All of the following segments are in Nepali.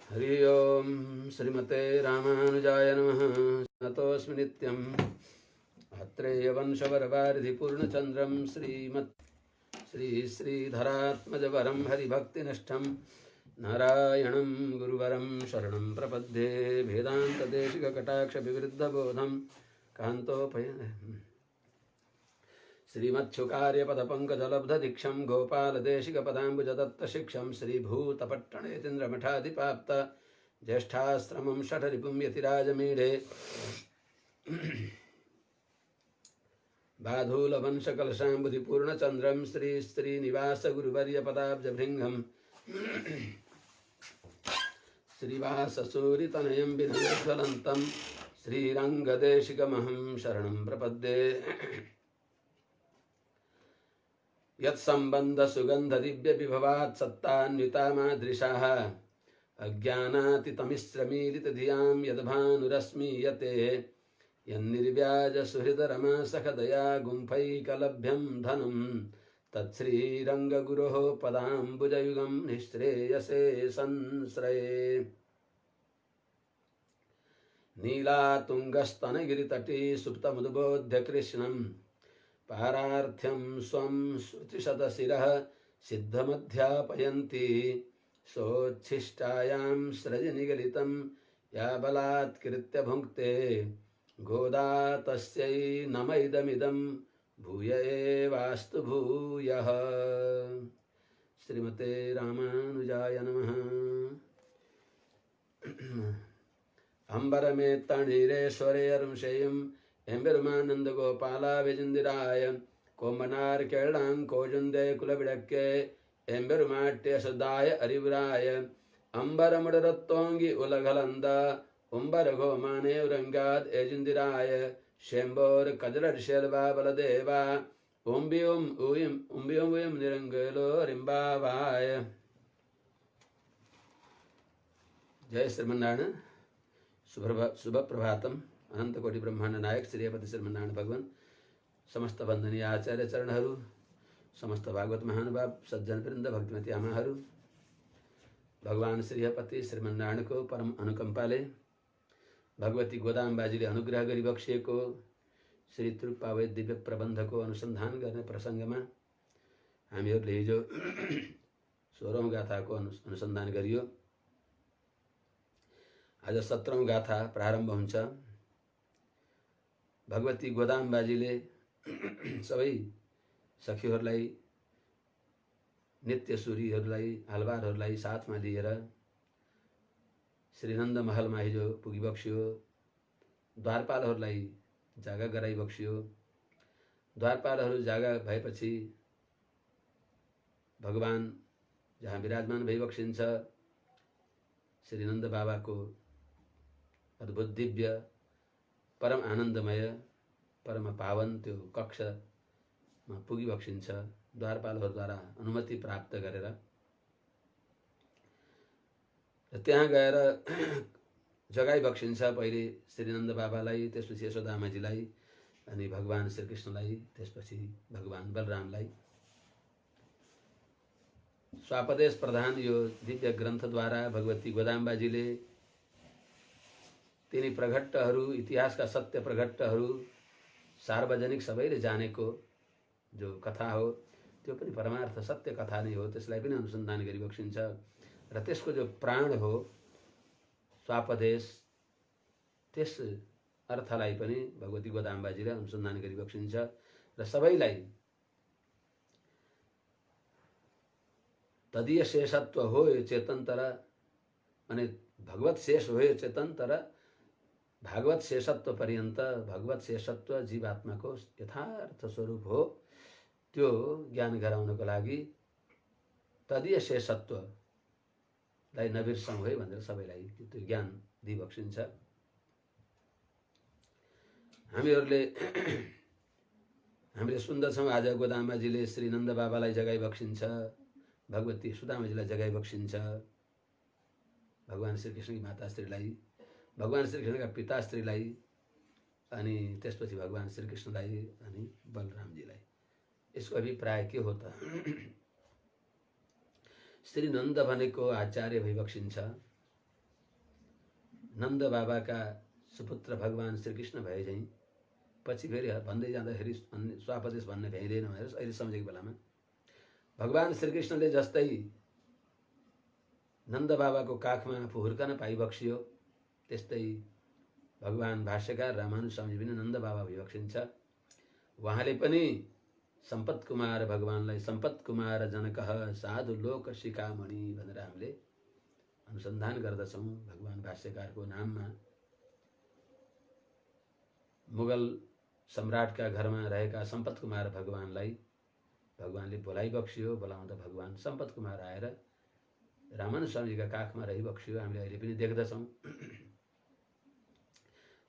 हरि ओम श्रीमते रामानुजाय नमः। नतोऽस्मि नित्यम् अत्रेयवंशवरवारिधिपूर्णचन्द्रं श्रीधरात्मजवरं हरिभक्तिनिष्ठं नारायणं गुरुवरं शरणं प्रपद्ये। वेदान्तदेशिककटाक्षविवृद्धबोधं कान्तोपयन् श्रीमच्छुकार्यपदपङ्कजलब्धदीक्षं गोपालदेशिकपदाम्बुजदत्तशिक्षं श्रीभूतपट्टणेतीन्द्रमठाधिपाप्त ज्येष्ठाश्रमं षठरिपुं यतिराजमीढे बाधूलवंशकलशाम्बुधिपूर्णचन्द्रं श्रीनिवासगुरुवर्यपदाब्जभृङ्गं श्रीवाससूरितनयं विनयोज्ज्वलन्तं श्रीरङ्गदेशिकमहं शरणं प्रपद्ये। यत्सम्बन्धसुगन्धदिव्यविभवात् सत्तान्वितामादृशाः अज्ञानातितमिश्रमीलितधियां यद्भानुरश्मीयते यन्निर्व्याजसुहृदरमासखदया गुम्फैकलभ्यं धनं तत्श्रीरङ्गगुरोः पदाम्बुजयुगं निःश्रेयसे संश्रये। नीलातुङ्गस्तनगिरितटी सुप्तमुद्बोध्य कृष्णं पारार्थ्यं स्वं श्रुतिशतशिरः सिद्धमध्यापयन्ति सोच्छिष्टायां स्रजनिगलितं या बलात्कृत्य भुङ्क्ते गोदा तस्यै नम इदमिदं भूय एवास्तु भूयः। श्रीमते रामानुजाय नमः। अम्बरमेत्तणीरेश्वरे अरुंशेयं एम्बेरुमानंद गोपाला विजिंदिराय कोम्बनार केरलां कोजुंदे कुलबिडक्के एम्बेरुमाट्य सदाय अरिवराय अंबरमुडरत्तोंगी उलगलंद उंबर घोमाने उरंगाद एजिंदिराय शेंबोर कजरशेलवा बलदेवा उम्बियुम उयम निरंगलो रिंबावाय। जय श्रीमन्नारायण। शुभ प्रभातम। अनंत कोटि ब्रह्मांड नायक श्रीपति श्रीमन्नारायण भगवान, समस्त वंदनीय आचार्य चरणहरू, समस्त भागवत महानुभाव सज्जन वृंद भक्तिमती आमाहरू, भगवान श्रीपति श्रीमन्नारायणको परम अनुकम्पाले भगवती गोदाम्बाजीले अनुग्रह गरी बक्सिएको श्री त्रुपावे दिव्य प्रबन्धको अनुसन्धान गर्ने प्रसङ्गमा हामीहरूले हिजो 16औं गाथाको अनुसन्धान गरियो। आज 17औं गाथा प्रारम्भ हुन्छ। भगवती गोदाम्बाजीले सबै सखीहरूलाई, नित्यसुरीहरूलाई, आलवारहरूलाई साथमा लिएर श्रीनन्द महलमा हिजो पुगिबक्सियो। द्वारपालहरूलाई जागा गराइबक्सियो। द्वारपालहरू जागा भएपछि भगवान जहाँ विराजमान भइबक्सिन्छ श्रीनन्द बाबाको अद्भुत दिव्य परम आनन्दमय परम पावन त्यो कक्षमा पुगिबक्सिन्छ द्वारपालहरूद्वारा अनुमति प्राप्त गरेर। त्यहाँ गएर जगाइबक्सिन्छ पहिले श्रीनन्द बाबालाई, त्यसपछि यशोदामाजीलाई, अनि भगवान श्रीकृष्णलाई, त्यसपछि भगवान बलरामलाई। स्वापदेश प्रधान यो दिव्य ग्रन्थद्वारा भगवती गोदाम्बाजीले तिनी प्रघट्टहरू, इतिहासका सत्य प्रघट्टहरू सार्वजनिक सबैले जानेको जो कथा हो त्यो पनि परमार्थ सत्य कथा नै हो, त्यसलाई पनि अनुसन्धान गरिबक्सिन्छ। र त्यसको जो प्राण हो स्वापदेश, त्यस अर्थलाई पनि भगवती गोदाम्बाजीले अनुसन्धान गरिबक्सिन्छ र सबैलाई तदीय शेषत्व हो यो चेतन तर, अनि भगवत शेष हो यो चेतन तर भागवत शेषत्व पर्यन्त भगवत शेषत्व जीवात्माको यथार्थ स्वरूप हो, त्यो ज्ञान गराउनको लागि तदीय शेषत्वलाई नबिर्सौँ है भनेर सबैलाई त्यो ज्ञान दिइबक्सिन्छ। हामीले सुन्दछौँ आज गोदाम्बाजीले श्रीनन्द बाबालाई जगाइबक्सिन्छ, भगवती सुदामाजीलाई जगाइबक्सिन्छ, भगवान श्रीकृष्णकी माताश्रीलाई, भगवान श्रीकृष्णका पिताश्रीलाई, अनि त्यसपछि भगवान श्रीकृष्णलाई अनि बलरामजीलाई। यसको अभिप्राय के हो त? श्रीनन्द भनेको आचार्य भइबक्सिन्छ, नन्द बाबाका सुपुत्र भगवान श्रीकृष्ण भए चाहिँ पछि फेरि भन्दै जाँदाखेरि स्वापदेश भन्ने भ्याइँदैन भनेर अहिले सम्झेको बेलामा भगवान श्रीकृष्णले जस्तै नन्द बाबाको काखमा आफू हुर्कन पाइबक्सियो त्यस्तै भगवान भाष्यकार रामानुज स्वामी पनि नन्द बाबा भइबक्सिन्छ। उहाँले पनि सम्पत कुमार भगवानलाई सम्पत कुमार जनकः साधु लोक शिखामणि भनेर हामीले अनुसन्धान गर्दछौँ। भगवान भाष्यकारको नाममा मुगल सम्राटका घरमा रहेका सम्पत कुमार भगवानलाई भगवानले बोलाइ बक्सियो। बोलाउँदा भगवान सम्पत कुमार आएर रामानुज स्वामीका काखमा रहिबक्सियो। हामीले अहिले पनि देख्दछौँ।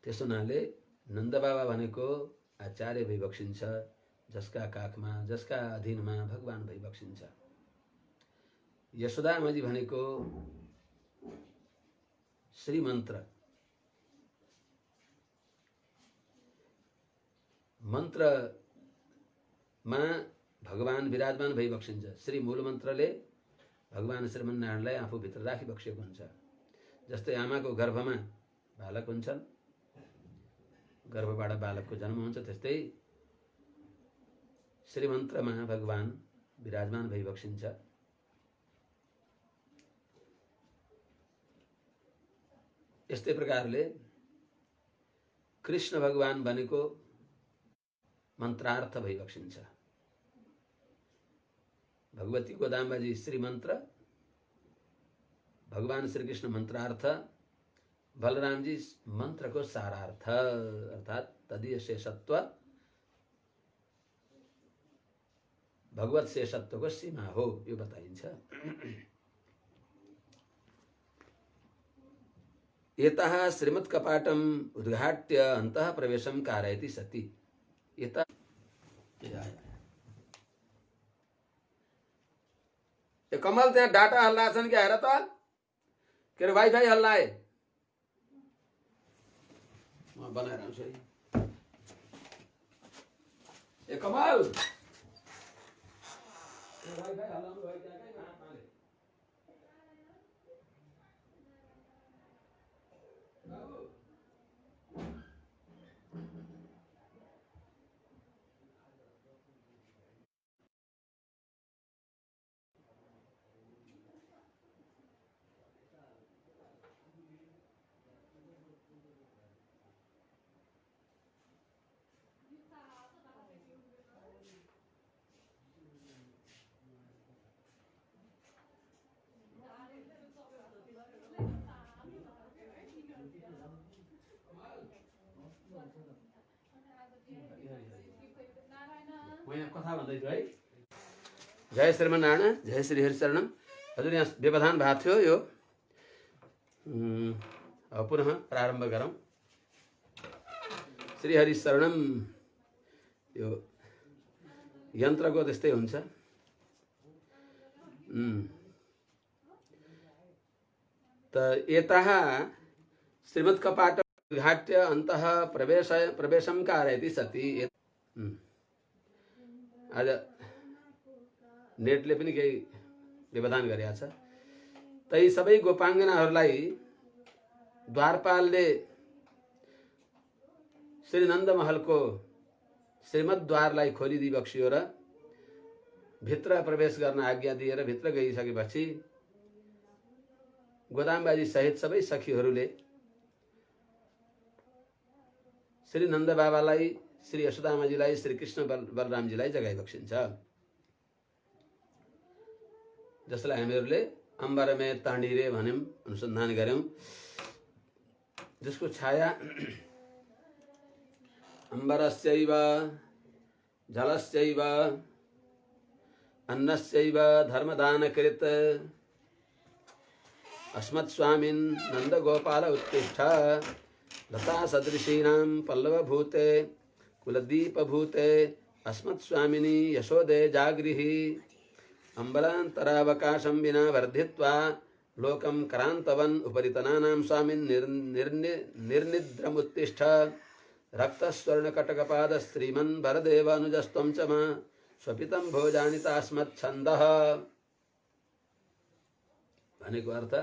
त्यस हुनाले नन्द बाबा भनेको आचार्य भइबक्सिन्छ, जसका काखमा जसका अधीनमा भगवान भइबक्सिन्छ। यशोदामाजी भनेको श्रीमन्त्र मन्त्रमा भगवान विराजमान भइबक्सिन्छ। श्री मूल मन्त्रले भगवान श्रीमन्नारायणलाई आफूभित्र राखिबक्सेको हुन्छ। जस्तै आमाको गर्भमा बालक हुन्छन्, गर्भबाट बालकको जन्म हुन्छ, त्यस्तै श्रीमन्त्रमा भगवान विराजमान भइबक्सिन्छ। यस्तै प्रकारले कृष्ण भगवान भनेको मन्त्रार्थ भइबक्सिन्छ। भगवती गोदाम्बाजी श्रीमन्त्र, भगवान श्रीकृष्ण मन्त्रार्थ, बलरामजी मन्त्रको सारार्थ अर्थात् तदीय शेषत्व, भगवत शेषत्वको सीमा हो, यो बताइन्छ। एतः श्रीमत्कपाटम उद्घाट्य अन्तः प्रवेशम कारयति सति। यता ए कमल त्यहाँ डाटा हल्ला छन् क्या हेर त, के अरे वाइफाई हल्लाए। म बनाएर आउँछु है। ए कमल वाइफाई हल्लाउनु भयो त्यहाँ कहीँ महात्माले। म यहाँ कथा भन्दैछु है। जय श्रीमन्नारायण, जय श्री हरिशरणम। हजुर यहाँ व्यवधान भएको थियो, यो पुनः प्रारम्भ गरौँ। श्री हरिशरणम यो यन्त्रको त्यस्तै हुन्छ। त यतः श्रीमत्कपाट उद्घाट्य अन्तः प्रवेशम कारयति सति। आज नेटले पनि केही व्यवधान गरेको छ। तै सबै गोपाङ्गनाहरूलाई द्वारपालले श्री नन्दमहलको श्रीमद्द्वारलाई खोलिदिई बक्सियो र भित्र प्रवेश गर्न आज्ञा दिएर भित्र गइसकेपछि गोदाम्बाजी सहित सबै सखीहरूले श्री नन्द बाबालाई, श्री यशोदामाजीलाई, श्री कृष्ण बलरामजीलाई जगाइबक्सिन्छ। जसलाई हामीहरूले अम्बरमे तण्डिरे भन्यौं, अनुसन्धान गर्यौं, जसको छाया अम्बरस्यैव जलस्यैव अन्नस्यैव धर्मदानकृत अस्मत्स्वामिन् नन्दगोपाल उत्तिष्ठ लता सदृशीनां पल्लवभूते कुलदीपभूते अस्मत्स्वामिनी यशोदे जागृहि अम्बलान्तरावकाशं विना वर्धित्वा लोकं करान्तवन् उपरितनानां स्वामिन् निर्निद्रमुत्तिष्ठ रक्तस्वर्णकटकपाद श्रीमन् वरदेव अनुजस्त्वं च मा स्वपितं भोजानितास्मच्छन्दः भनेको अर्थ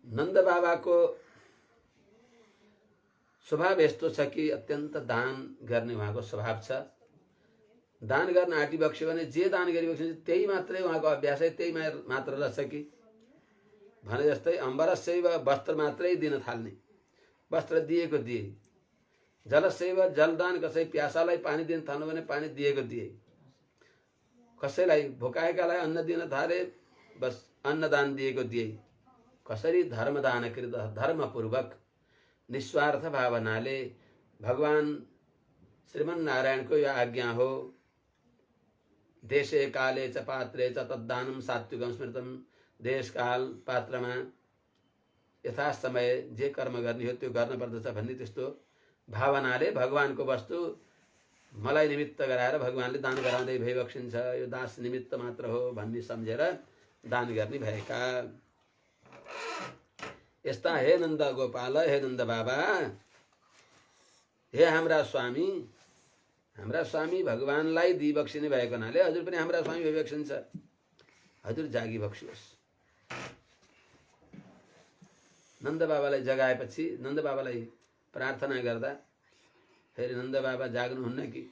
नन्द बाबाको स्वभाव यस्तो छ कि अत्यन्त दान गर्ने उहाँको स्वभाव छ। दान गर्न आँटिबक्स्यो भने जे दान गरिबक्स्यो त्यही मात्रै उहाँको अभ्यासै त्यही मात्र रहेछ कि भने जस्तै अम्बरस्यैव वस्त्र मात्रै दिन थाल्ने, वस्त्र दिएको दिए। जलस्यैव जलदान, कसै प्यासालाई पानी दिन थाल्नु भने पानी दिएको दिए। कसैलाई भोकाएकालाई अन्न दिन थाले बस अन्नदान दिएको दिए। कसरी धर्मदान कृत धर्मपूर्वक निस्वार्थ भावनाले भगवान श्रीमन नारायणको यो आज्ञा हो। देशे काले च पात्रे च तद्दानम सात्विकम स्मृतम। देश काल पात्रमा यथा समय जे कर्म गर्ने हो त्यो गर्न पर्दछ भन्ने त्यस्तो भावनाले भगवानको वस्तु मलाई निमित्त गराएर भगवानले दान गराउँदै भइबक्सिन्छ। यो दास निमित्त मात्र हो भन्ने सम्झेर दान गर्ने भएका। यस्ता हे नन्द गोपाल, हे नन्द बाबा, हे हाम्रा स्वामी भगवानलाई दिइबक्सिने भएको हुनाले हजुर पनि हाम्रा स्वामी भइबक्सिन्छ। हजुर जागी बक्सियोस्। नन्द बाबालाई जगाएपछि नन्द बाबालाई प्रार्थना गर्दा फेरि नन्द बाबा जाग्नुहुन्न कि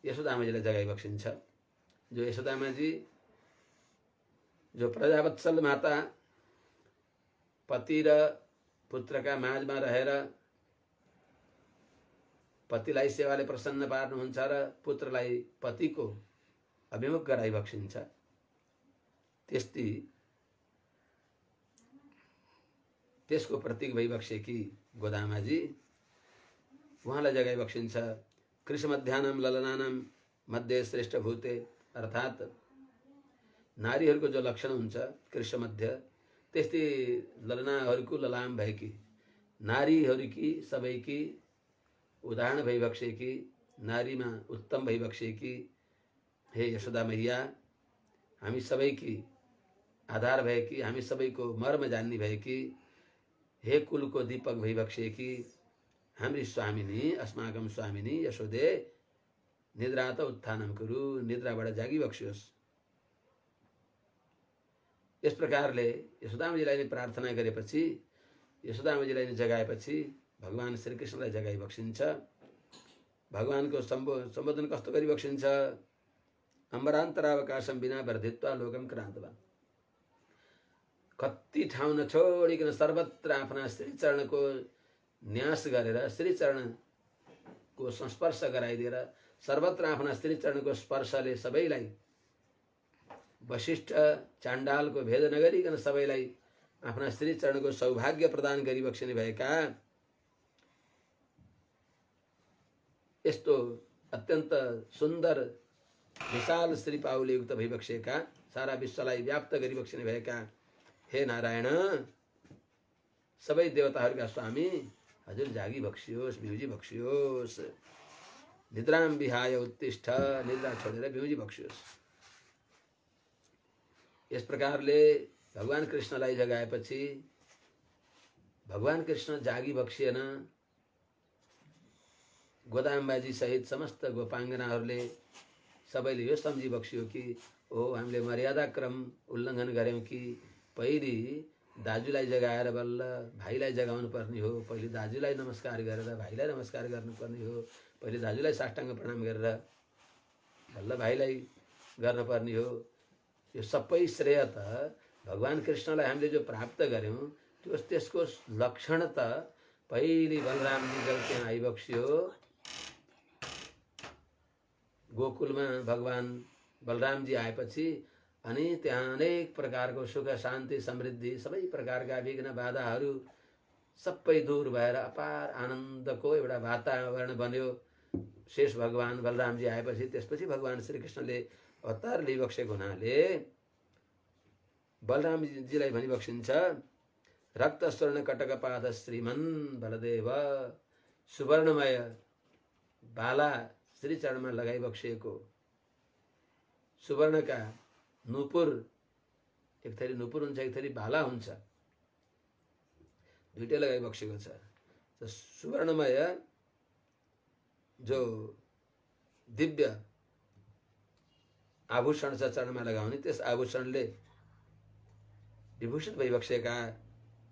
यशोदामाजीलाई जगाइबक्सिन्छ। जो यशोदामाजी जो प्रजावत्सल माता पति र पुत्रका माझमा रहेर पतिलाई सेवाले प्रसन्न पार्नुहुन्छ र पुत्रलाई पतिको अभिमुख गराइबक्सिन्छ। त्यस्तै त्यसको प्रतीक भइबक्सेकी गोदामाजी उहाँलाई जगाइबक्सिन्छ। कृष्ण मध्यानम ललनानम मध्ये श्रेष्ठ भूते, अर्थात् नारीहरूको जो लक्षण हुन्छ कृष्ण मध्य, त्यस्तै ललनाहरूको ललाम भएकी नारीहरूकी सबैकी उदाहरण भइबक्सेकी, नारीमा उत्तम भइबक्सेकी हे यशोदा मैया, हामी सबैकी आधार भएकी, हामी सबैको मर्म जान्ने भएकी, हे कुलको दीपक भइबक्सेकी हाम्री स्वामिनी, अस्माकं स्वामिनी यशोदे, निद्रात उत्थानम कुरु, निद्राबाट जागिबक्सियोस्। यस प्रकारले यशोदामाजीलाई नै प्रार्थना गरेपछि, यशोदामाजीलाई नै जगाएपछि भगवान श्रीकृष्णलाई जगाइबक्सिन्छ। भगवानको सम्बोधन कस्तो गरिबक्सिन्छ? अम्बरान्तरावकाशम बिना वर्धित्वा लोकम क्रान्तवान्। कति ठाउँ नछोडिकन सर्वत्र आफ्ना श्रीचरणको न्यास गरेर, श्रीचरणको संस्पर्श गराइदिएर, सर्वत्र आफ्ना श्रीचरणको स्पर्शले सबैलाई वशिष्ठ चाण्डालको भेद नगरिकन सबैलाई आफ्ना श्रीचरणको सौभाग्य प्रदान गरिबक्सिने भएका यस्तो अत्यन्त सुन्दर विशाल श्री पाउलेयुक्त भइबक्सेका, सारा विश्वलाई व्याप्त गरिबक्सिने भएका हे नारायण, सबै देवताहरूका स्वामी, हजुर जागी बक्सियोस्, बिउजी बक्सियोस्। निद्राम विहाय उत्तिष्ठ, निद्रा छोडेर बिउजी बक्सियोस्। यस प्रकारले भगवान कृष्णलाई जगाएपछि भगवान कृष्ण जागी बक्सिएन। गोदाम्बाजी सहित समस्त गोपाङ्गनाहरूले सबैले यो सम्झी बक्सियो कि ओ हामीले मर्यादा क्रम उल्लङ्घन गऱ्यौँ कि पहिले दाजुलाई जगाएर बल्ल भाइलाई जगाउनु पर्ने हो, पहिले दाजुलाई नमस्कार गरेर भाइलाई नमस्कार गर्नुपर्ने हो, पहिले दाजुलाई साष्टाङ्ग प्रणाम गरेर बल्ल भाइलाई गर्नुपर्ने हो। यो सबै श्रेय त भगवान कृष्णलाई हामीले जो प्राप्त गऱ्यौँ त्यसको लक्षण त पहिले बलरामजी जब त्यहाँ आइबक्सियो, गोकुलमा भगवान बलरामजी आएपछि अनि त्यहाँ अनेक प्रकारको सुख शान्ति समृद्धि सबै प्रकारका विघ्न बाधाहरू सबै दूर भएर अपार आनन्दको एउटा वातावरण बन्यो। शेष भगवान बलरामजी आएपछि त्यसपछि भगवान श्रीकृष्णले अवतार लिइबक्सेको हुनाले बलरामजीलाई भनिबक्सिन्छ, रक्त स्वर्ण कटकपाद श्रीमन् बलदेव, सुवर्णमय बाला श्रीचरणमा लगाइबक्सिएको, सुवर्णका नुपुर, एक थरी नुपुर हुन्छ एक थरी बाला हुन्छ, दुईटै लगाइबक्सेको छ। सुवर्णमय जो दिव्य आभूषण छ चरणमा लगाउने, त्यस आभूषणले विभूषित भइबक्सेका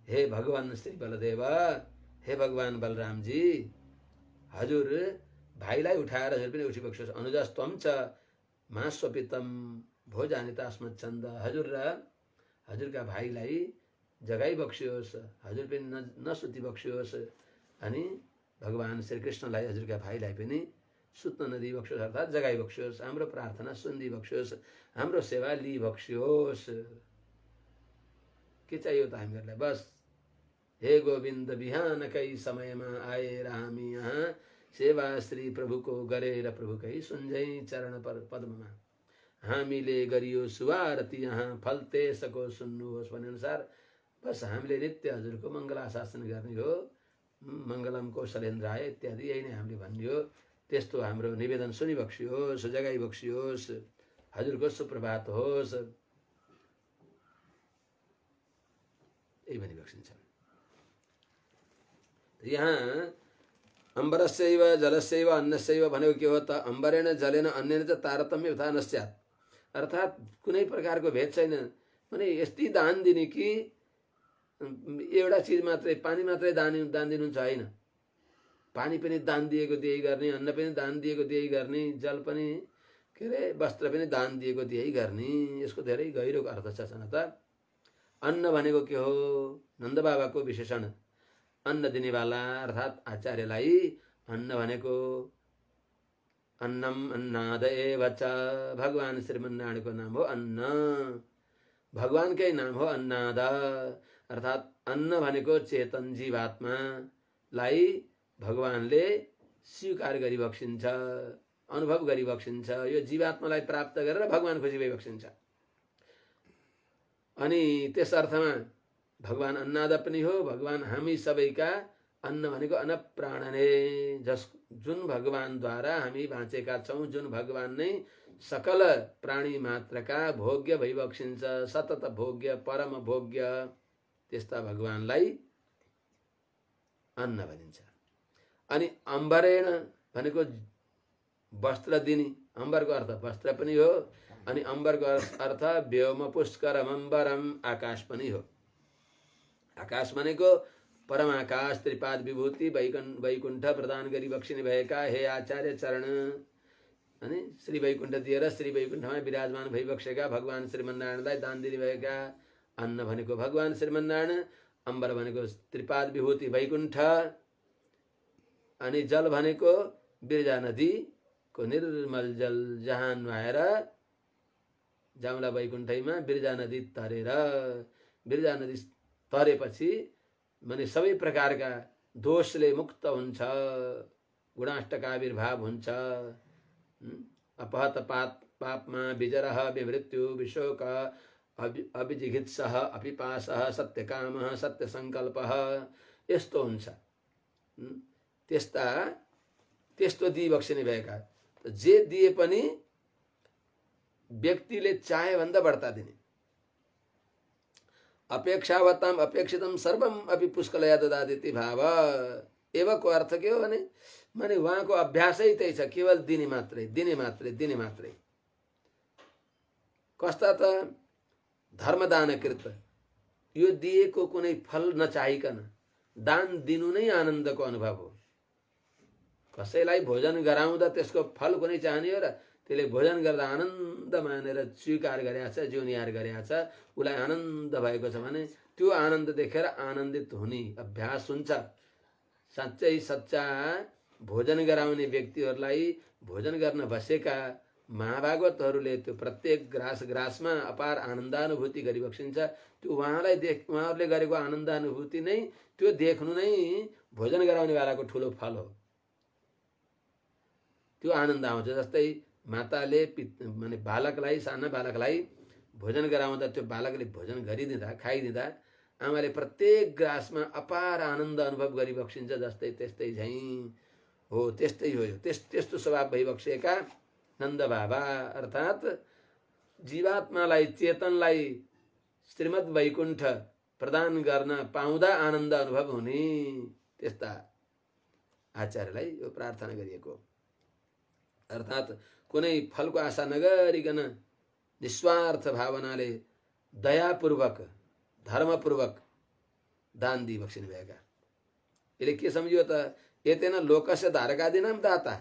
हे भगवान श्री बलदेव, हे भगवान बलराम जी, हजुर भाइलाई उठाएर हजुर पनि उठिबक्सोस्। अनुजस्त्वं च मा स्वपितम भोजानिता अस्मच्छन्द, हजुर र हजुरका भाइलाई जगाइबक्सियोस्, हजुर पनि नसुतिबक्सियोस्। अनि भगवान श्रीकृष्णलाई हजुरका भाइलाई पनि सुत्न नदिइबक्सियोस्, अर्थात् जगाइबक्सियोस्, हाम्रो प्रार्थना सुनिदिइबक्सियोस्, हाम्रो सेवा लिइबक्सियोस्। के चाहियो त हामीहरूलाई? बस हे गोविन्द बिहानकै समयमा आएर हामी यहाँ सेवा श्री प्रभुको गरेर प्रभुकै सुन्झै चरण पद्ममा हामीले गरियो सुवारती यहाँ फल त्यसको सुन्नुहोस् भने अनुसार बस हामीले नित्य हजुरको मङ्गलाशासन गर्ने हो। मङ्गलम कौशलेन्द्राय इत्यादि यही नै हामीले भन्ने हो। त्यस्तो हाम्रो निवेदन सुनिबक्सियोस्, जगाइबक्सियोस्, हजुरको सुप्रभात होस्, यही भनिबक्सिन्छ। यहाँ अम्बरस्यैव जलस्यैव अन्नस्यैव भनेको के हो त? अम्बरेण जलेन अन्येन च तारतम्य यथा न स्यात्, अर्थात् कुनै प्रकारको भेद छैन। माने यस्तै दान दिने कि एउटा चिज मात्रै, पानी मात्रै दान दिनुहुन्छ होइन। पानी पनि दान दिएको त्यही गर्ने, अन्न पनि दान दिएको त्यही गर्ने, जल पनि के अरे वस्त्र पनि दान दिएको त्यही गर्ने। यसको धेरै गहिरो अर्थ छ त। अन्न भनेको के हो? नन्द बाबाको विशेषण अन्न दिनेवाला अर्थात् आचार्यलाई अन्न भनेको अन्नम अन्नाद एव च, भगवान श्रीमन्नारायणको नाम हो अन्न, भगवानकै नाम हो अन्नाद। अर्थात् अन्न भनेको चेतन जीवात्मालाई भगवानले स्वीकार गरिबक्सिन्छ, अनुभव गरिबक्सिन्छ। यो जीवात्मालाई प्राप्त गरेर भगवान खुसी भइबक्सिन्छ। अनि त्यस अर्थमा भगवान अन्नाद पनि हो। भगवान हामी सबैका अन्न भनेको अन्नप्राणने, जुन भगवानद्वारा हामी बाँचेका छौँ, जुन भगवान नै सकल प्राणी मात्रका भोग्य भइबक्सिन्छ, सतत भोग्य, परम भोग्य, त्यस्ता भगवानलाई अन्न भनिन्छ। अनि अम्बरेण भनेको वस्त्र दिने, अम्बरको अर्थ वस्त्र पनि हो। अनि अम्बरको अर्थ व्योम पुष्करम अम्बरम, आकाश पनि हो। आकाश भनेको परमाकाश, त्रिपाद विभूति, वैकुण्ठ प्रदान गरी बक्सिने भएका हे आचार्य चरण। अनि श्री वैकुण्ठ दिएर श्री वैकुण्ठमा विराजमान भइबक्सेका भगवान श्रीमन्नारायणलाई दान दिनुभएका। अन्न भनेको भगवान श्रीमन्नारायण, अम्बर भनेको त्रिपाद विभूति वैकुण्ठ, अनि जल भनेको बिरजा नदीको निर्मल जल, जहाँ नुहाएर जाउँला वैकुण्ठैमा बिरजा नदी तरेर, बिरजा नदी तरेपछि माने सबै प्रकारका दोषले मुक्त हुन्छ, गुणाष्टका आविर्भाव हुन्छ। अपहत पापमा विजरः विमृत्यु विशोक अभिजिघित्सः अपिपासः सत्यकामः सत्यसङ्कल्पः, यस्तो हुन्छ। त्यस्तो दिइबक्सिने भएका। जे दिए पनि व्यक्तिले चाहे भन्दा बढ्ता दिने। अपेक्षावताम अपेक्षितम सर्वम अपि पुष्कलया ददाति भाव। एवको अर्थ के हो भने माने उहाँको अभ्यासै त्यही छ, केवल दिने मात्रै, दिने मात्रै, दिने मात्रै। कस्ता त धर्मदानकृत, यो दिएको कुनै फल नचाहिकन दान दिनु नै आनन्दको अनुभव हो। कसैलाई भोजन गराउँदा त्यसको फल कुनै चाहने हो र? त्यसले भोजन गर्दा आनन्द मानेर स्वीकार गरेको छ, जिउनिहार गरेको छ, उसलाई आनन्द भएको छ भने त्यो आनन्द देखेर आनन्दित हुने अभ्यास हुन्छ। साँच्चै सच्चा भोजन गराउने व्यक्तिहरूलाई भोजन गर्न बसेका महाभागवतहरूले त्यो प्रत्येक ग्रासमा अपार आनन्दानुभूति गरिबक्सिन्छ। त्यो उहाँहरूले गरेको आनन्दानुभूति नै, त्यो देख्नु नै भोजन गराउनेवालाको ठुलो फल हो। त्यो आनन्द आउँछ। जस्तै माताले माने बालकलाई, साना बालकलाई भोजन गराउँदा त्यो बालकले भोजन गरिदिँदा, खाइदिँदा आमाले प्रत्येक ग्रासमा अपार आनन्द अनुभव गरिबक्सिन्छ। जस्तै त्यस्तै झैँ हो, त्यस्तै हो। त्यस्तो स्वभाव भइबक्सेका नन्द बाबा अर्थात् जीवात्मालाई, चेतनलाई श्रीमद् वैकुण्ठ प्रदान गर्न पाउँदा आनन्द अनुभव हुने, त्यस्ता आचार्यलाई यो प्रार्थना गरिएको। अर्थात् कुनै फलको आशा नगरिकन निस्वार्थ भावनाले दयापूर्वक धर्मपूर्वक दान दिइबक्सिनु भएका। यसले के सम्झियो त, एतेन लोकस्य धारकादीनां दाता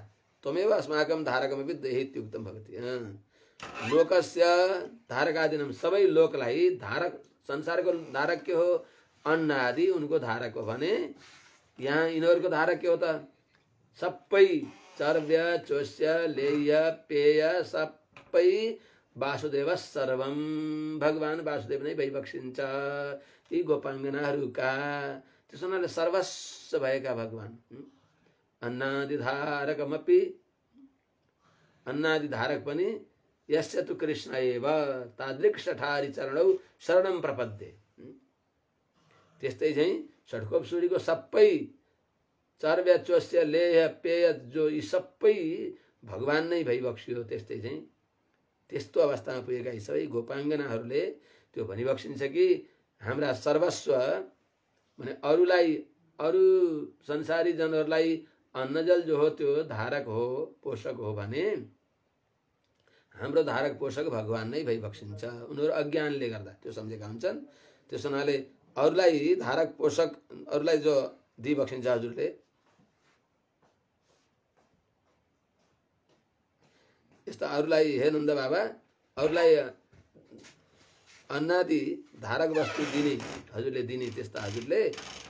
त्वमेव अस्माकं धारकमपि देहि इत्युक्तं भवति। लोकस्य धारकादीनां, सबै लोकलाई धारक, संसारको धारक के हो, अन्न आदि उनको धारक हो भने यहाँ यिनीहरूको धारक के हो त, सबै चर्व्य चोष्य लेय पेय सबै वासुदेव सर्वम, भगवान वासुदेव नै भइबक्सिन्छ यी गोपाङ्गनाहरूका। त्यसो हुनाले सर्वस्व भएका भगवान, अन्नादि धारकमपि, अन्नादि धारक पनि यस्य तु कृष्ण एव तादृक् ठारी चरणौ शरणं प्रपद्ये। त्यस्तै चाहिँ षट्कोप सूर्यको सबै चर्व्य चोष्य लेह पेय जो यी सबै भगवान नै भइबक्सियो। त्यस्तै चाहिँ त्यस्तो अवस्थामा पुगेका यी सबै गोपाङ्गनाहरूले त्यो भनिबक्सिन्छ कि हाम्रा सर्वस्व माने अरूलाई, अरू संसारी जनहरूलाई अन्नजल जो हो त्यो धारक हो, पोषक हो भने हाम्रो धारक पोषक भगवान नै भइबक्सिन्छ। उनीहरू अज्ञानले गर्दा त्यो सम्झेका हुन्छन्। त्यस हुनाले अरूलाई धारक पोषक, अरूलाई जो दिइबक्सिन्छ हजुरले, यस्ता अरूलाई, हे नन्द बाबा, अरूलाई अन्नादि धारक वस्तु दिने, हजुरले दिने त्यस्ता हजुरले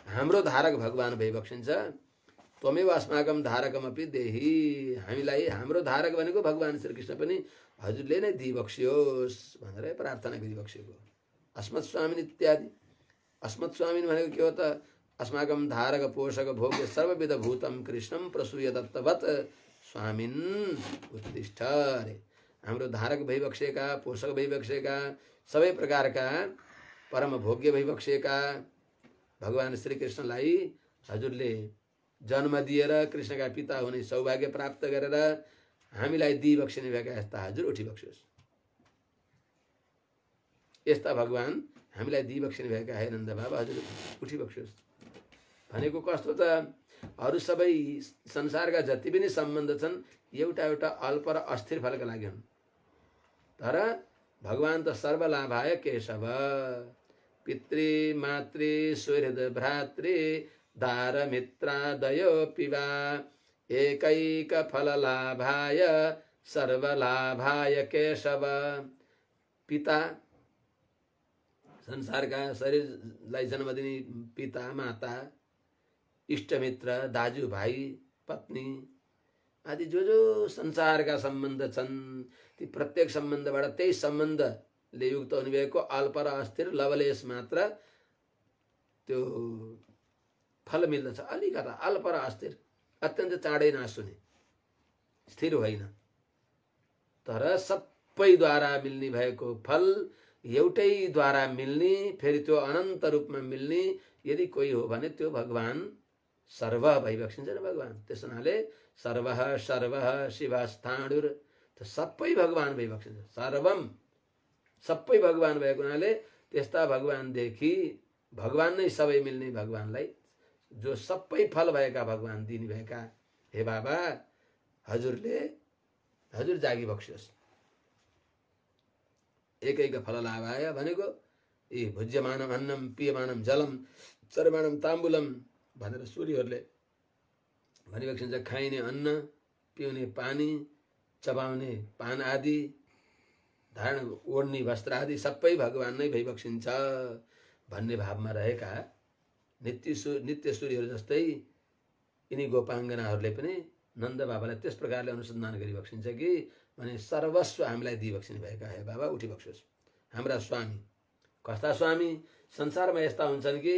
हाम्रो धारक भगवान भइबक्सिन्छ। त्वमेव अस्माकं धारकमपि देहि, हामीलाई हाम्रो धारक भनेको भगवान श्रीकृष्ण पनि हजुरले नै दिइबक्सियोस् भनेर प्रार्थना गरिबक्सिएको। अस्मत् स्वामिन इत्यादि। अस्मत् स्वामिन भनेको के हो त, अस्माकं धारक पोषक भोग्य सर्वविध भूतम कृष्णं प्रसूय दत्तवत् स्वामिन उत्तिष्ठ। हाम्रो धारक भइबक्सेका, पोषक भइबक्सेका, सबै प्रकारका परम भोग्य भइबक्सेका भगवान श्रीकृष्णलाई हजुरले जन्म दिएर कृष्णका पिता हुने सौभाग्य प्राप्त गरेर हामीलाई दिइबक्सिने भएका यस्ता हजुर उठिबक्सियोस्। यस्ता भगवान हामीलाई दिइबक्सिने भएका हे नन्द बाबा हजुर उठिबक्सियोस् भनेको कस्तो त, अरू सबै संसारका जति पनि सम्बन्ध छन् एउटा एउटा अल्प र अस्थिर फलका लागि हुन्, तर भगवान त सर्वलाभाय केशव पितृ मातृ सुहृद भ्रातृ दार मित्रादयो पिवा एकैक फल लाभाय सर्वलाभाय केशव। पिता, संसारका शरीरलाई जन्म दिने पिता माता, इष्टमित्र दाजु भाइ पत्नी आदि जो जो संसारका सम्बन्ध छन् ती प्रत्येक सम्बन्धबाट त्यही सम्बन्धले युक्त हुनुभएको अल्प र अस्थिर लवलेश मात्र त्यो फल मिल्दछ। अलिकता अल्प र अस्थिर, अत्यन्त चाँडै नाश हुने, स्थिर होइन, तर सबैद्वारा मिल्ने भएको फल एउटैद्वारा मिल्ने, फेरि त्यो अनन्त रूपमा मिल्ने यदि कोही हो भने त्यो भगवान सर्व भइबक्सिन्छ न भगवान। त्यस हुनाले सर्वः सर्वः शिवस्थाणुर, त सबै भगवान भइबक्सिन्छ। सर्वम सबै भगवान भएको हुनाले त्यस्ता भगवानदेखि भगवान नै सबै मिल्ने भगवानलाई जो सबै फल भएका भगवान दिने भएका हे बाबा हजुरले हजुर जागी बक्सियोस्। एकैक फल लाभाय भनेको यी भुज्यमानम अन्नम पियमानम जलम चर्माणम ताम्बुलम भनेर सूर्यहरूले भनिबक्सिन्छ। खाइने अन्न, पिउने पानी, चबाउने पान आदि, धारण ओढ्ने वस्त्र आदि सबै भगवान नै भइबक्सिन्छ भन्ने भावमा रहेका नित्य सूर्यहरू जस्तै यिनी गोपाङ्गनाहरूले पनि नन्द बाबालाई त्यस प्रकारले अनुसन्धान गरिबक्सिन्छ कि भने सर्वस्व हामीलाई दिइबक्सिने भएका हे बाबा उठिबक्सियोस्। हाम्रा स्वामी कस्ता स्वामी, संसारमा यस्ता हुन्छन् कि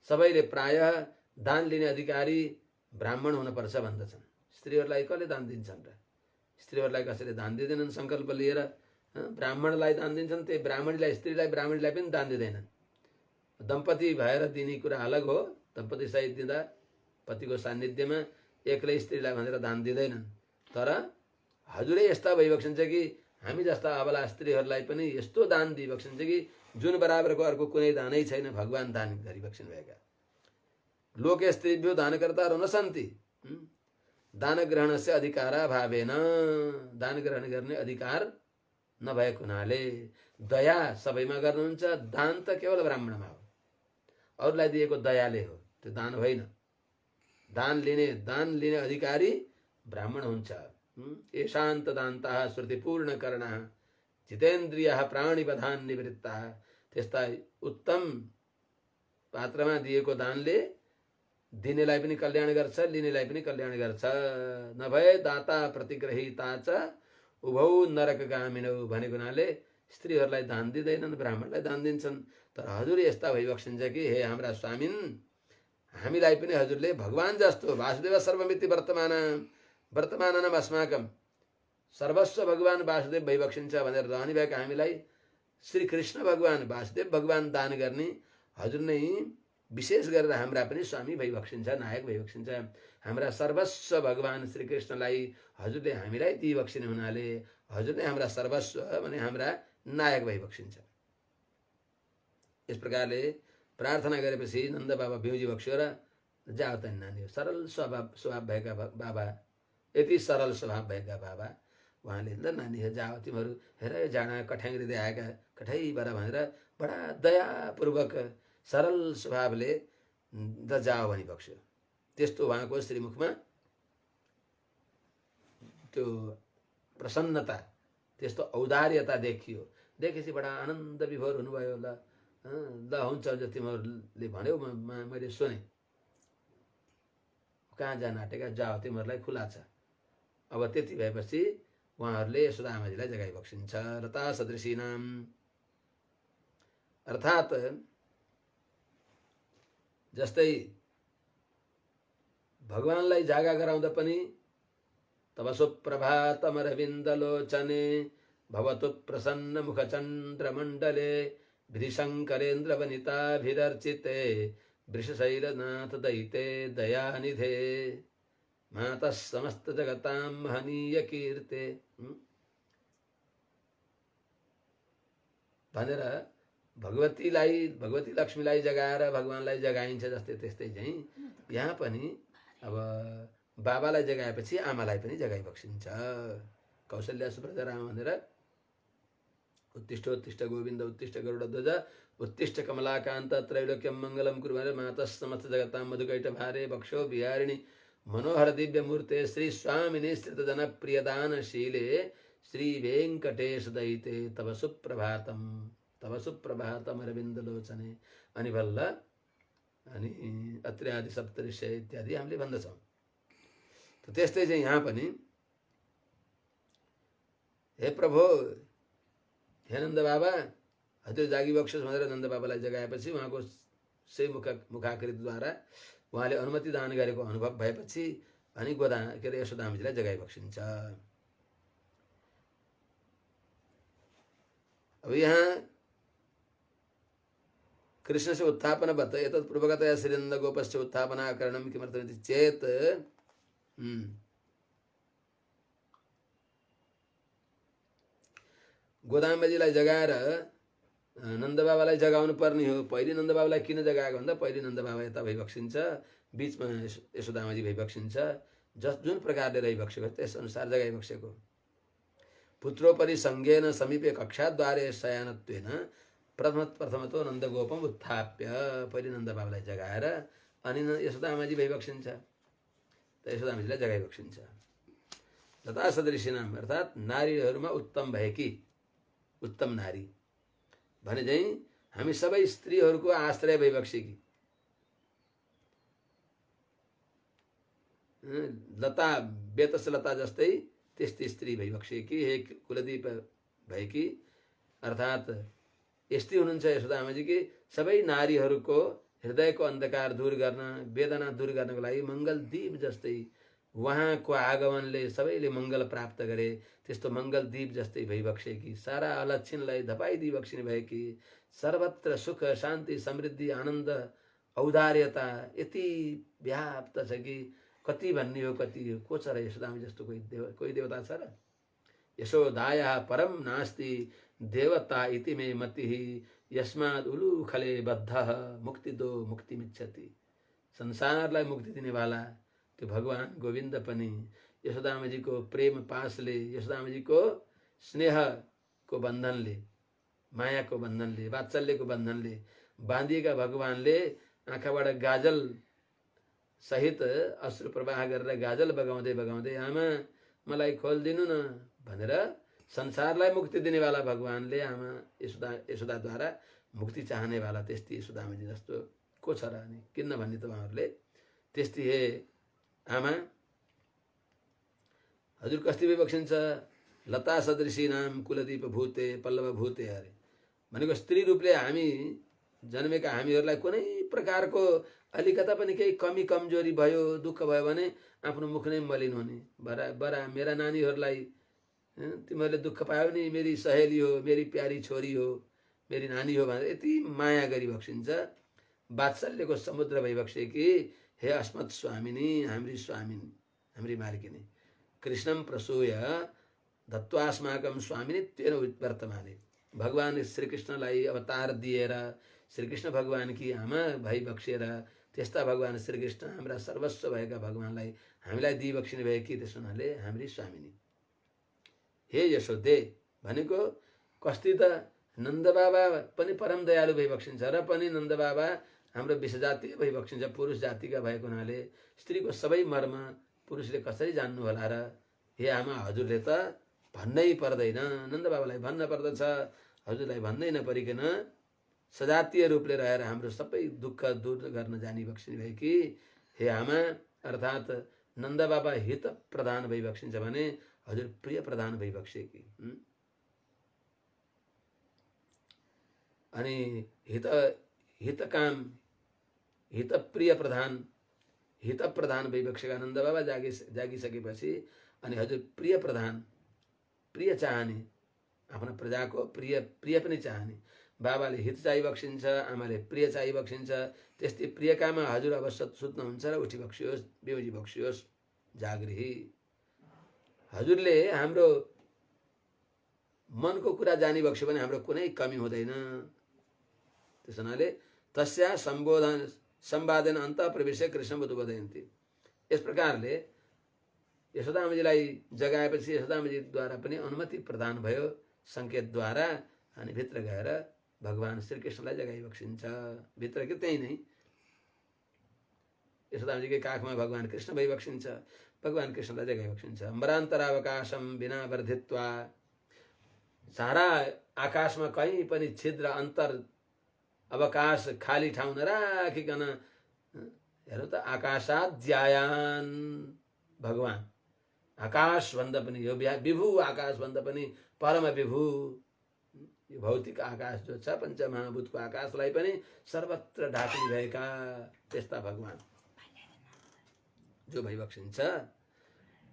सबैले प्रायः दान लिने अधिकारी ब्राह्मण हुनुपर्छ भन्दछन्। स्त्रीहरूलाई कसले दान दिन्छन् र? स्त्रीहरूलाई कसैले दान दिँदैनन्। सङ्कल्प लिएर ब्राह्मणलाई दान दिन्छन्, त्यही ब्राह्मणीलाई, स्त्रीलाई ब्राह्मणीलाई पनि दान दिँदैनन्। दम्पति भएर दिने कुरा अलग हो, दम्पति सहित दिँदा पतिको सान्निध्यमा एक्लै स्त्रीलाई भनेर दान दिँदैनन्। तर हजुरै यस्ता भइबक्सिन्छ कि हामी जस्ता अबला स्त्रीहरूलाई पनि यस्तो दान दिइबक्सिन्छ कि जुन बराबरको अर्को कुनै दानै छैन, भगवान दान गरिबक्सिनु भएका। लोके स्त्रीभ्यो दानकर्तारो न सन्ति दान ग्रहणस्य अधिकारा भावेन, दान ग्रहण गर्ने अधिकार नभएको हुनाले दया सबैमा गर्नुहुन्छ, दान त केवल ब्राह्मणमा हो। अरूलाई दिएको दयाले हो, त्यो दान होइन। दान लिने अधिकारी ब्राह्मण हुन्छ। एशान्त दान्ताः श्रुतिपूर्ण कर्णः जितेन्द्रियः प्राणिवधान निवृत्तः। त्यस्ता उत्तम पात्रमा दिएको दानले दिनेलाई पनि कल्याण गर्छ, लिनेलाई पनि कल्याण गर्छ। नभए दाता प्रतिग्रहिता च उभौ नरकगामिनौ भनेको हुनाले स्त्रीहरूलाई दान दिँदैनन्, ब्राह्मणलाई दान दिन्छन्। तर हजुर यस्ता भइबक्सिन्छ कि हे हाम्रा स्वामिन, हामीलाई पनि हजुरले भगवान जस्तो वासुदेव सर्वमिति वर्तमानम अस्माकम सर्वस्व भगवान वासुदेव भइबक्सिन्छ भनेर रहने भएका हामीलाई श्री कृष्ण भगवान वासुदेव भगवान दान गर्ने हजुर नै विशेष गरेर हाम्रा पनि स्वामी भइबक्सिन्छ, नायक भइबक्सिन्छ। हाम्रा सर्वस्व भगवान श्री कृष्णलाई हजुरले हामीलाई दिइबक्सिने हुनाले हजुर नै हाम्रा सर्वस्व भने हाम्रा नायक भइबक्सिन्छ। यस प्रकारले प्रार्थना गरेपछि नन्द बाबा बिउजी बक्स्यो र जाओ त नानी, सरल स्वभाव भएका बाबा, यति सरल स्वभाव भएका बाबा, उहाँले ल नानी जाओ, तिमीहरू हेर जाँडा कठ्याङ्ग्रिँदै आएका कठैबाट भनेर बडा दयापूर्वक सरल स्वभावले द जाओ भनी बक्स्यो। त्यस्तो उहाँको श्रीमुखमा त्यो प्रसन्नता, त्यस्तो औदार्यता देखियो। देखेपछि बडा आनन्द विभोर हुनुभयो। ल हुन्छ तिमीहरूले भन्यौ, मैले सुने, कहाँ जान आँटेका, जाओ तिमीहरूलाई खुला छ। अब त्यति भएपछि उहाँहरूले यशोदा आमाजीलाई जगाइ बक्सिन्छ। रता सदृशीनाम अर्थात् जस्तै भगवानलाई जागा गराउँदा पनि तब सुप्रभातमरविन्दलोचने भवतु प्रसन्न मुखचन्द्रमण्डले वृषङ्करेन्द्र वनिताभिरर्चिते वृषशैलनाथ दयिते दयानिधे मातः समस्त जगतां महनीय कीर्ते भनेर भगवती लक्ष्मीलाई जगाएर भगवानलाई जगाइन्छ। जस्तै त्यस्तै चाहिँ यहाँ पनि अब बाबालाई जगाएपछि आमालाई पनि जगाइ बक्सिन्छ। कौशल्या सुप्रजा राम भनेर उत्तिष्ठ उत्तिष्ठ गोविन्द उत्तिष्ठ गरुडध्वज उत्तिष्ठ कमलाकान्त त्रैलोक्यं मङ्गलं कुरु भनेर मातः समस्त जगतां मधुकैट भारे बक्षो बिहारिणी मनोहर दिव्य मूर्ते श्री स्वामिने स्थित जनप्रियदानशीले श्री वेंकटेश दयिते तव सुप्रभातम अरविन्दलोचने अनि बल्ल अनि अत्रि आदि सप्तऋषि इत्यादि हामीले भन्दछौँ। त्यस्तै चाहिँ यहाँ पनि हे प्रभु, हे नन्द बाबा, हजुर जागी बक्सोस् भनेर नन्द बाबालाई जगाएपछि उहाँको सही मुखाकृतिद्वारा उहाँले अनुमति दान गरेको अनुभव भएपछि अनि के अरे यशोदामाजीलाई जगाइ बक्सिन्छ। अब यहाँ कृष्णस्य उत्थापनवत् एतत् पूर्वगतया श्रीनन्द गोपस्य उत्थापनाकरणं किमर्थमिति चेत् गोदाम्बाजीलाई जगाएर नन्द बाबालाई जगाउनु पर्ने हो। पहिले नन्द बाबालाई किन जगाएको भन्दा पहिले नन्द बाबा यता भइबक्सिन्छ, बिचमा यशोदामाजी भइबक्सिन्छ। जुन प्रकारले रहिबक्सेको त्यस अनुसार जगाइबक्सेको। पुत्रोपरि सङ्गेन समीपे कक्षाद्वारे शयनत्वेन प्रथमतो नन्दगोपम उत्थाप्य, पहिले नन्द बाबालाई जगाएर अनि यशोदामाजी भइबक्सिन्छ, त यशोदामाजीलाई जगाइबक्सिन्छ। लता सदृशिनाम अर्थात् नारीहरूमा उत्तम भएकी उत्तम नारी भने चाहिँ हामी सबै स्त्रीहरूको आश्रय भइबक्सेकी लता बेतस लता जस्तै त्यस्तै स्त्री भइबक्सेकी हे कुलदीप भएकी अर्थात् यस्तै हुनुहुन्छ यशोदामाजी कि सबै नारीहरूको हृदयको अन्धकार दूर गर्न, वेदना दूर गर्नको लागि मङ्गल दीप जस्तै उहाँको आगमनले सबैले मङ्गल प्राप्त गरे। त्यस्तो मङ्गल दीप जस्तै भइबक्सेकी, सारा अलक्षिणलाई धपाइदिई बक्सिने भएकी, सर्वत्र सुख शान्ति समृद्धि आनन्द औदार्यता यति व्याप्त छ कि कति भन्ने हो कति हो। को छ र यशोदामा जस्तो कोही देवता छ र? यशोदायाः परम नास्ति देवता इति मे मतिः यस्माद् उलूखले बद्धः मुक्ति दो मुक्तिमिच्छति। संसारलाई मुक्ति दिनेवाला त्यो भगवान गोविन्द पनि यशोदामाजीको प्रेम पासले, यशोदामाजीको स्नेह को बन्धनले, मायाको बन्धनले, वात्सल्यको बन्धनले बाँधिएका भगवानले आँखाबाट गाजल सहित अश्रु प्रवाह गरेर गाजल बगाउँदै बगाउँदै आमा मलाई खोलिदिनु न भनेर संसारलाई मुक्ति दिनेवाला भगवानले आमा यशोदाद्वारा मुक्ति चाहनेवाला त्यस्तै यशोदामाजी जस्तो को छ र अनि किन भन्ने तपाईँहरूले त्यस्तै हे आमा हजुर कस्ती बक्सिन्छ लता सदृशी नाम कुलदीप भूते पल्लव भूते अरे भनेको स्त्री रूपले हामी जन्मेका हामीहरूलाई कुनै प्रकारको अलिकता पनि केही कमी कमजोरी भयो दुःख भयो भने आफ्नो मुख नै मलिन हुने बरा मेरा नानीहरूलाई तिमीहरूले दुःख पायो नि मेरी सहेली हो मेरी प्यारी छोरी हो मेरी नानी हो भनेर यति माया गरी बक्सिन्छ वात्सल्यको समुद्र भइबक्सेकी हे अस्मत् स्वामिनी हाम्री स्वामिनी हाम्री मालिकिनी कृष्णम प्रसूय दत्वास्माकम स्वामिनी तेन वर्तमाने भगवान श्रीकृष्णलाई अवतार दिएर श्रीकृष्ण भगवान की आमा भई बक्सेर त्यस्ता भगवान श्रीकृष्ण हाम्रा सर्वस्व भएका भगवानलाई हामीलाई दिई बक्सिने भएकी त्यस हुनाले हाम्री स्वामिनी हे यशोदे भनेको कस्ती त नन्दबाबा पनि परम दयालु भई बक्सिन्छ र पनि नन्दबाबा हाम्रो विषजातीय भई बक्सिन्छ पुरुष जातिका भएको हुनाले स्त्रीको सबै मर्म पुरुषले कसरी जान्नु होला र हे आमा हजुरले त भन्नै पर्दैन नन्दबाबालाई भन्न पर्दछ हजुरलाई भन्नै नपरिकन सजातीय रूपले रहेर हाम्रो सबै दुःख दूर गर्न जानी बक्सिने भएकी हे आमा अर्थात् नन्दबाबा हित प्रधान भई बक्सिन्छ भने हजुर प्रिय प्रधान भई बक्सेकी अनि हितकाम हित प्रिय प्रधान भई बक्सेका नन्दबाबा जागिसकेपछि अनि हजुर प्रिय प्रधान प्रिय चाहने आफ्ना प्रजाको प्रिय पनि चाहने बाबाले हित चाहिँ बक्सिन्छ आमाले प्रिय चाहिँ बक्सिन्छ त्यस्तै प्रियकामा हजुर अब सुत्नुहुन्छ र उठी बक्सियोस् बेउजी बक्सियोस् जागृही हजुरले हाम्रो मनको कुरा जानी बक्स्यो भने हाम्रो कुनै कमी हुँदैन त्यस हुनाले तस्या सम्वादन अन्त प्रवेश कृष्ण बुद्धबोधयन्ती यस प्रकारले यशोदामाजीलाई जगाएपछि यशोदामाजीद्वारा पनि अनुमति प्रदान भयो सङ्केतद्वारा अनि भित्र गएर भगवान श्रीकृष्णलाई जगाइ बक्सिन्छ भित्र कि त्यही नै यशोदामाजीकै काखमा भगवान कृष्ण भई बक्सिन्छ भगवान कृष्णलाई जगाइ बक्सिन्छ अम्बरान्तरावकाशम बिना वर्धित्वा सारा आकाशमा कहीँ पनि छिद्र अन्तर अवकाश खाली ठाउँ नराखिकन हेर्नु त आकाशाद्यायान भगवान आकाश भन्दा पनि यो विभु आकाश भन्दा पनि परम विभु यो भौतिक आकाश जो छ पञ्चमहाभूतको आकाशलाई पनि सर्वत्र ढाकिने भएका त्यस्ता भगवान जो भइबक्सिन्छ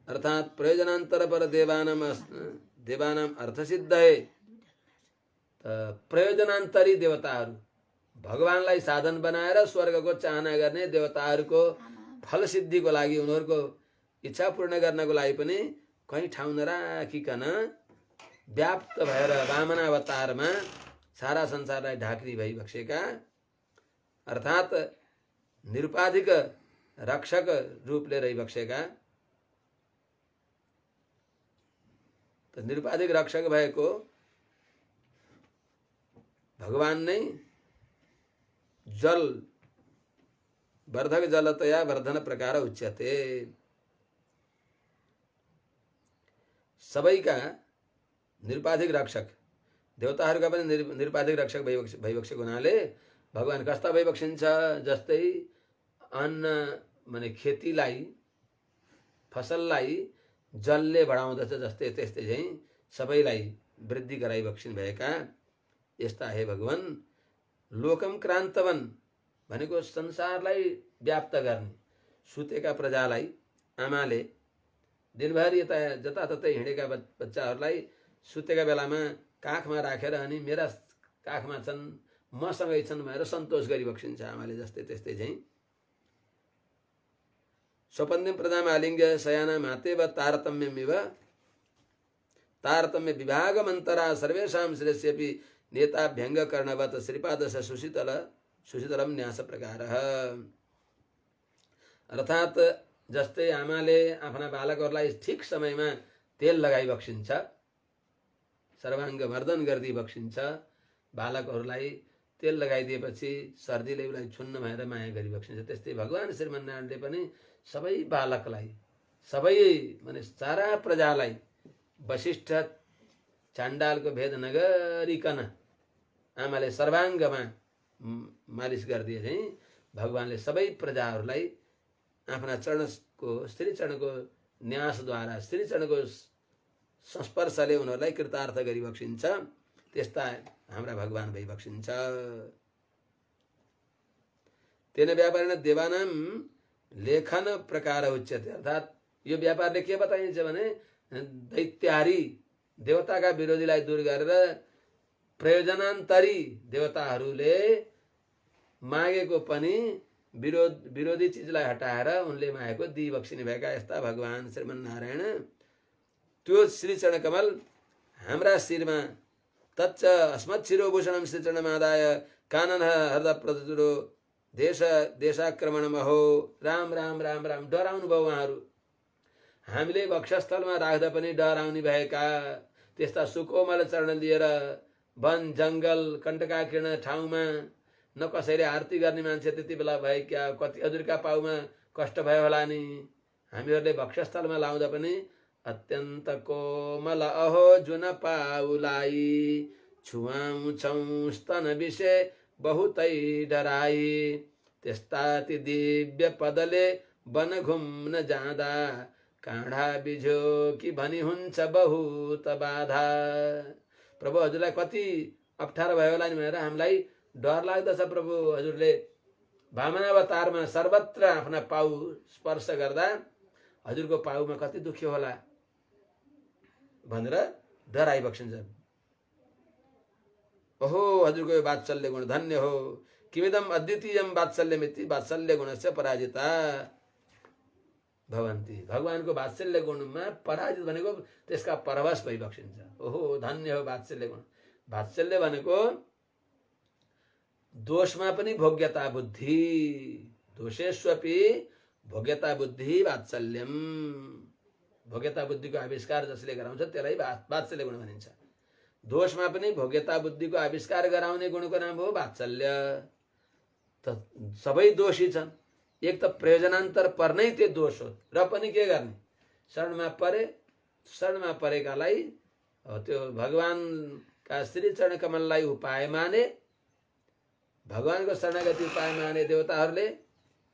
अर्थात् प्रयोजनान्तर पर देवानाम अर्थसिद्धये प्रयोजनान्तरी देवताहरू भगवानलाई साधन बनाएर स्वर्गको चाहना गर्ने देवताहरूको फल सिद्धिको लागि उनीहरूको इच्छा पूर्ण गर्नको लागि पनि कहीँ ठाउँ नराखिकन व्याप्त भएर वामन अवतारमा सारा संसारलाई ढाक्ने भइबक्सेका अर्थात् निरुपाधिक रक्षक रूपले रहिबक्सेका त निरुपाधिक रक्षक भएको भगवान नै जल वर्धक जलतया वर्धन प्रकार उच्यते सबैका निरुपाधिक रक्षक देवताहरूका पनि निरुपाधिक रक्षक भइबक्सेको हुनाले भगवान कस्ता भइबक्सिन्छ जस्तै अन्न माने खेतीलाई फसललाई जलले बढाउँदछ जस्तै त्यस्तै चाहिँ सबैलाई वृद्धि गराइबक्सिनु भएका यस्ता हे भगवान लोकम क्रान्तवन भनेको संसारलाई व्याप्त गर्ने सुतेका प्रजालाई आमाले दिनभरि यता जताततै हिँडेका बच्चाहरूलाई सुतेका बेलामा काखमा राखेर अनि मेरा काखमा छन् मसँगै छन् भनेर सन्तोष गरिबक्सिन्छ आमाले जस्तै त्यस्तै चाहिँ स्वपन्दिम प्रदाम आलिङ्ग्य शयाना मातेव तारतम्य विभागमन्तरा सर्वेषां श्रेष्ठेपि नेता भ्यङ्ग कर्णवत श्रीपादश सुशीतलम न्यास प्रकारः अर्थात् जस्तै आमाले आफ्ना बालकहरूलाई ठिक समयमा तेल लगाइबक्सिन्छ सर्वाङ्ग मर्दन गरिदिई बक्सिन्छ। बालकहरूलाई तेल लगाइदिएपछि सर्दीले उसलाई छुन्न भएर माया गरी बक्सिन्छ। त्यस्तै भगवान् श्रीमन्नारायणले पनि सबै बालकलाई, सबै माने सारा प्रजालाई वशिष्ठ चाण्डालको भेद नगरिकन आमाले सर्वाङ्गमा मालिस गरिदिए चाहिँ भगवान्ले सबै प्रजाहरूलाई आफ्ना चरणको श्रीचरणको न्यासद्वारा श्रीचरणको संस्पर्शले उनीहरूलाई कृतार्थ गरी बक्सिन्छ। त्यस्ता हाम्रा भगवान् भई बक्सिन्छ। तेन व्यापारेण देवानां लेखन प्रकार उच्यते। अर्थात् यो व्यापारले के बताइन्छ भने दैत्यारी देवताका विरोधीलाई दूर गरेर प्रयोजनान्तरी देवताहरूले मागेको पनि विरोधी चिजलाई हटाएर उनले मागेको दिई बक्सिने भएका यस्ता भगवान् श्रीमन्नारायण। त्यो श्रीचरण कमल हाम्रा शिरमा तच्च अस्मत् शिरोभूषणं श्रीचरणमादाय कानन हृदय प्रचुरो देश देशाक्रमण महो। राम राम राम राम डराउनु भयो उहाँहरू। हामीले वक्षस्थलमा राख्दा पनि डराउने भएका त्यस्ता सुकोमल चरण लिएर वन जङ्गल कण्टकाकीर्ण ठाउँमा न कसैले आरती गर्ने मान्छे त्यति बेला भए क्या, कति हजुरका पाउमा कष्ट भयो होला नि। हामीहरूले वक्षस्थलमा लाउँदा पनि अत्यन्त कोमल अहो जुन पाउलाई छुवाउँछौँ स्तन विषय बहुतै डराई। त्यस्ताति दिव्य पदले वन घुम्न जाँदा काँडा बिझ्यो कि भनी हुन्छ बहुत बाधा। प्रभु हजुरलाई कति अप्ठ्यारो भयो होला नि भनेर हामीलाई डर लाग्दछ। प्रभु हजुरले वामनावतारमा सर्वत्र आफ्ना पाउ स्पर्श गर्दा हजुरको पाउमा कति दुख्यो होला भनेर डराइ बक्सिन्छ। ओहो हजुरको यो वात्सल्य गुण धन्य हो। किमिदम अद्वितीयम वात्सल्यमिति वात्सल्य गुणस्य पराजिता भवन्ति। भगवानको वात्सल्य गुणमा पराजित भनेको त्यसका परवश भई बक्सिन्छ। ओहो धन्य हो वात्सल्य गुण। वात्सल्य भनेको दोषमा पनि भोग्यता बुद्धि, दोषेष्वपि भोग्यता बुद्धि वात्सल्यम। भोग्यता बुद्धिको आविष्कार जसले गराउँछ त्यसलाई वात्सल्य गुण भनिन्छ। दोषमा पनि भोग्यता बुद्धिको आविष्कार गराउने गुणको नाम हो वात्सल्य। त सबै दोषी छन्। एक त प्रयोजनान्तर पर्नै त्यो दोष हो र पनि के गर्ने, शरणमा परे, शरणमा परेकालाई त्यो भगवानका श्रीचरण कमललाई उपाय माने, भगवानको शरणागति उपाय माने देवताहरूले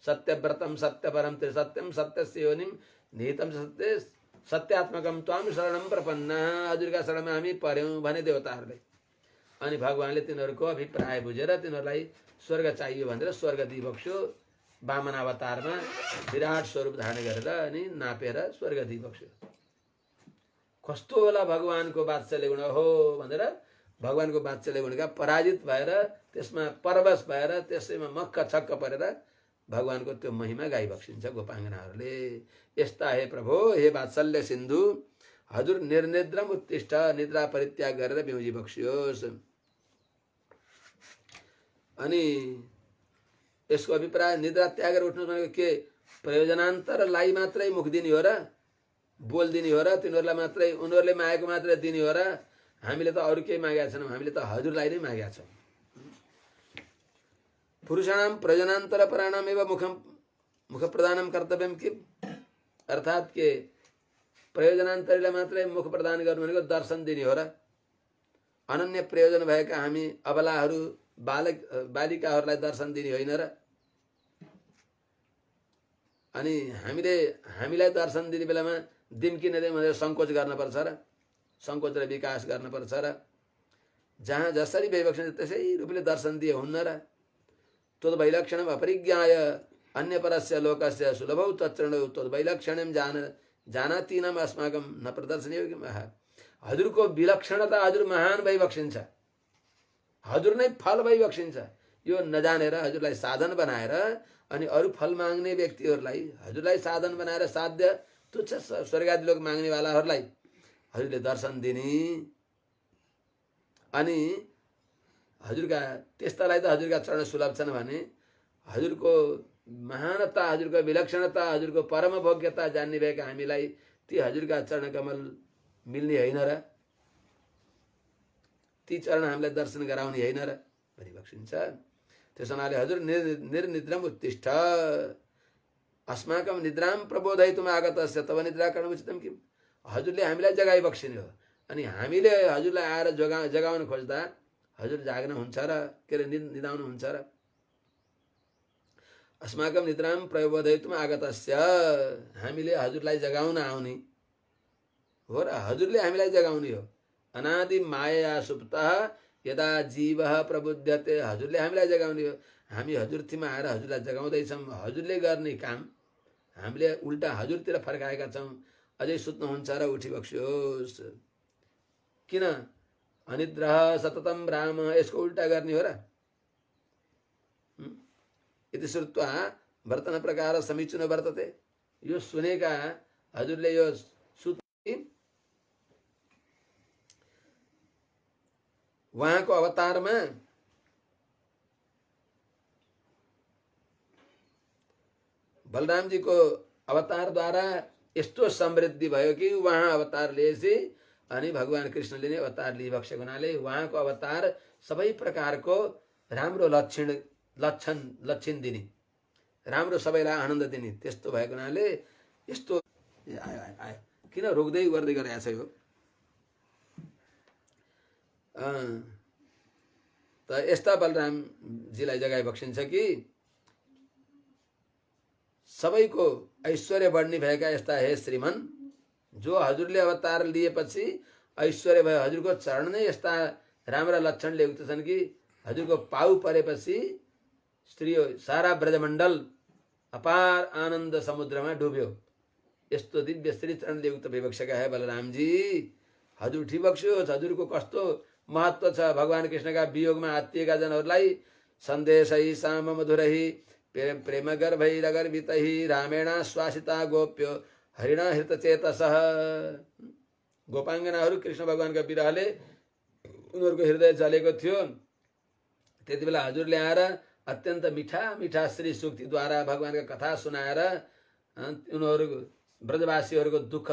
सत्यव्रतम सत्यपरम त्रिसत्यम सत्यस्य योनिम निहितम सत्य सत्यात्मकम त्वाम शरणम प्रपन्ना। हजुरका शरणमा हामी पर्यौँ भने देवताहरूले, अनि भगवानले तिनीहरूको अभिप्राय बुझेर तिनीहरूलाई स्वर्ग चाहियो भनेर स्वर्ग दिइबक्स्यो। वामन अवतारमा विराट स्वरूप धारण गरेर अनि नापेर स्वर्ग दिइबक्स्यो। कस्तो होला भगवानको वात्सल्य गुण हो भनेर भगवानको वात्सल्य गुणका पराजित भएर त्यसमा परवश भएर त्यसैमा मक्क छक्क परेर भगवानको त्यो महिमा गाई बक्सिन्छ गोपाङ्गनाहरूले। यस्ता हे प्रभु, हे वात्सल्य सिन्धु, हजुर निर्निद्रम उत्तिष्ठ, निद्रा परित्याग गरेर बिउजी बक्सियोस्। अनि यसको अभिप्राय निद्रा त्याग गरेर उठ्नु भनेको के, प्रयोजनान्तरलाई मात्रै मुख दिने हो र, बोल दिने हो र, तिनीहरूलाई मात्रै उनीहरूले मागेको मात्रै दिने हो र। हामीले त अरू केही मागेका छैनौँ, हामीले त हजुरलाई नै मागेका छौँ। पुरुषाणाम प्रयोजनान्तर पराणाम एवं मुख प्रदानम कर्तव्यम कि, अर्थात् के प्रयोजनान्तरीलाई मात्रै मुख प्रदान गर्नु भनेको दर्शन दिने हो र। अनन्य प्रयोजन भएका हामी अबलाहरू बालिकाहरूलाई दर्शन दिने होइन र। अनि हामीलाई दर्शन दिने बेलामा दिम्की नदिउँ भनेर सङ्कोच गर्नुपर्छ र, सङ्कोच र विकास गर्नुपर्छ र। जहाँ जसरी वैलक्षण त्यसै रूपले दर्शन दिए हुन्न र। तद्वैलक्षणम अपरिज्ञाय अन्यपरस्य लोकस्य सुलभौ तच्चरणौ तद्वैलक्षणम जानातीनाम अस्माकं न प्रदर्शनीय किम। हजुरको विलक्षणता हजुर महान भइबक्सिन्छ, हजुर नै फल भइबक्सिन्छ। यो नजानेर हजुरलाई साधन बनाएर अनि अरू फल माग्ने व्यक्तिहरूलाई हजुरलाई साधन बनाएर साध्य तुच्छ स्वर्गादि लोक माग्नेवालाहरूलाई हजुरले दर्शन दिने। अनि हजुरका त्यस्तालाई त हजुरका चरण सुलभ छन् भने हजुरको महानता, हजुरको विलक्षणता, हजुरको परम भोग्यता जान्ने भएका हामीलाई ती हजुरका चरण कमल मिल्ने होइन र। ती चरण हामीलाई दर्शन गराउने होइन र भनी बक्सिन्छ। त्यसो हुनाले हजुर निर्निद्रम उत्तिष्ठ अस्माकं निद्राम प्रबोधयितुम आगतस्य तब निद्रा करणं उचितं किम। हजुरले हामीलाई जगाइ बक्सिने हो अनि हामीले हजुरलाई आएर जगाउन खोज्दा हजुर जाग्न हुन्छ र के रे निदाउनु हुन्छ र। अस्माकं निद्राम प्रबोधयितुम आगतस्य हामीले हजुरलाई जगाउन आउने हो र हजुरले हामीलाई जगाउने हो। अनादि माया सुप्तः यदा जीवः प्रबुध्यते हजुरले हामीलाई जगाउने हो। हामी हजुरथीमा आएर हजुरलाई जगाउँदैछौँ। हजुरले गर्ने काम हामीले उल्टा हजुरतिर फर्काएका छौँ। अझै सुत्नुहुन्छ र उठी बक्सियोस्। किन अनिद्रः सततम राम यसको उल्टा गर्ने हो र। यति श्रुत्वा वर्तन प्रकार समीचीन वर्तते। यो सुनेका हजुरले यो उहाँको अवतारमा बलरामजीको अवतारद्वारा यस्तो समृद्धि भयो कि उहाँ अवतार लिएपछि अनि भगवान कृष्णले नै अवतार लिइबक्सेको हुनाले उहाँको अवतार सबै प्रकारको राम्रो लक्षण दिने, राम्रो सबैलाई आनन्द दिने त्यस्तो भएको हुनाले यस्तो आयो किन रोक्दै गर्दै गरेको छ यो। त यस्ता बलरामजीलाई जगाइ बक्सिन्छ कि सबैको ऐश्वर्य बढ्ने भएका यस्ता हे श्रीमन जो हजुरले अवतार लिएपछि ऐश्वर्य भयो। हजुरको चरण नै यस्ता राम्रा लक्षणले युक्त छन् कि हजुरको पाउ परेपछि स्त्री सारा ब्रजमण्डल अपार आनन्द समुद्रमा डुब्यो। यस्तो दिव्य श्री चरणले युक्त भइबक्सेका है बलरामजी। हजुर उठी बक्स्योस्। हजुरको कस्तो महत्व छ। भगवान कृष्णका वियोगमा आत्तिएका जनहरूलाई सन्देशै साम मधुरहि प्रेम गर्भैरगर्भितहि रामेण श्वासिता गोप्यो हरिण हृतचेतसः। गोपाङ्गनाहरू कृष्ण भगवानका विरहले उनीहरूको हृदय जलेको थियो। त्यति बेला हजुरले आएर अत्यन्त मिठा मिठा श्री सूक्तिद्वारा भगवानका कथा सुनाएर उनीहरू ब्रजवासीहरूको दुःख